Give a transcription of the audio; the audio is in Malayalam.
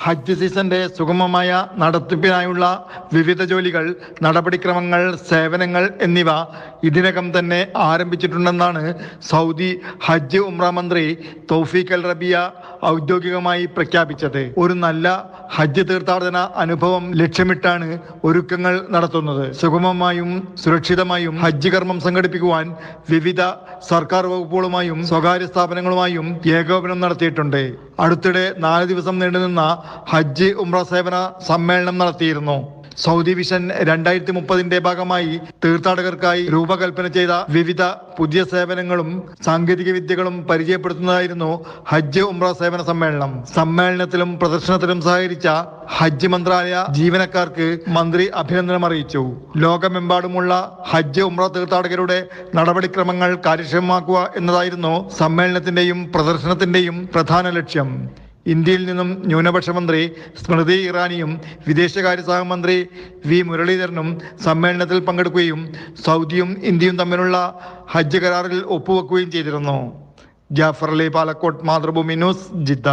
ഹജ്ജ് സീസന്റെ സുഗമമായ നടത്തിപ്പിനായുള്ള വിവിധ ജോലികൾ, നടപടിക്രമങ്ങൾ, സേവനങ്ങൾ എന്നിവ ഇതിനകം തന്നെ ആരംഭിച്ചിട്ടുണ്ടെന്നാണ് സൗദി ഹജ്ജ് ഉംറ മന്ത്രി തൗഫീഖ് അൽ റബിയ ഔദ്യോഗികമായി പ്രഖ്യാപിച്ചത്. ഒരു നല്ല ഹജ്ജ് തീർത്ഥാടന അനുഭവം ലക്ഷ്യമിട്ടാണ് ഒരുക്കങ്ങൾ നടത്തുന്നത്. സുഗമമായും സുരക്ഷിതമായും ഹജ്ജ് കർമ്മം സംഘടിപ്പിക്കുവാൻ വിവിധ സർക്കാർ വകുപ്പുകളുമായും സ്വകാര്യ സ്ഥാപനങ്ങളുമായും ഏകോപനം നടത്തിയിട്ടുണ്ട്. അടുത്തിടെ 4 ദിവസം നീണ്ടുനിന്ന ഹജ്ജ് ഉംറ സേവന സമ്മേളനം നടത്തിയിരുന്നു. സൗദി വിഷൻ 2030 ഭാഗമായി തീർത്ഥാടകർക്കായി രൂപകൽപ്പന ചെയ്ത വിവിധ പുതിയ സേവനങ്ങളും സാങ്കേതിക വിദ്യകളും പരിചയപ്പെടുത്തുന്നതായിരുന്നു ഹജ്ജ് ഉംറ സേവന സമ്മേളനം. സമ്മേളനത്തിലും പ്രദർശനത്തിലും സഹകരിച്ച ഹജ്ജ് മന്ത്രാലയ ജീവനക്കാർക്ക് മന്ത്രി അഭിനന്ദനം അറിയിച്ചു. ലോകമെമ്പാടുമുള്ള ഹജ്ജ് ഉംറ തീർത്ഥാടകരുടെ നടപടിക്രമങ്ങൾ കാര്യക്ഷമമാക്കുക എന്നതായിരുന്നു സമ്മേളനത്തിന്റെയും പ്രദർശനത്തിന്റെയും പ്രധാന ലക്ഷ്യം. ഇന്ത്യയിൽ നിന്നും ന്യൂനപക്ഷ മന്ത്രി സ്മൃതി ഇറാനിയും വിദേശകാര്യ സഹമന്ത്രി വി മുരളീധരനും സമ്മേളനത്തിൽ പങ്കെടുക്കുകയും സൗദിയും ഇന്ത്യയും തമ്മിലുള്ള ഹജ്ജ് കരാറിൽ ഒപ്പുവെക്കുകയും ചെയ്തിരുന്നു. Jafar Ali, Palakkode, Mathrubhumi news, Jeddah.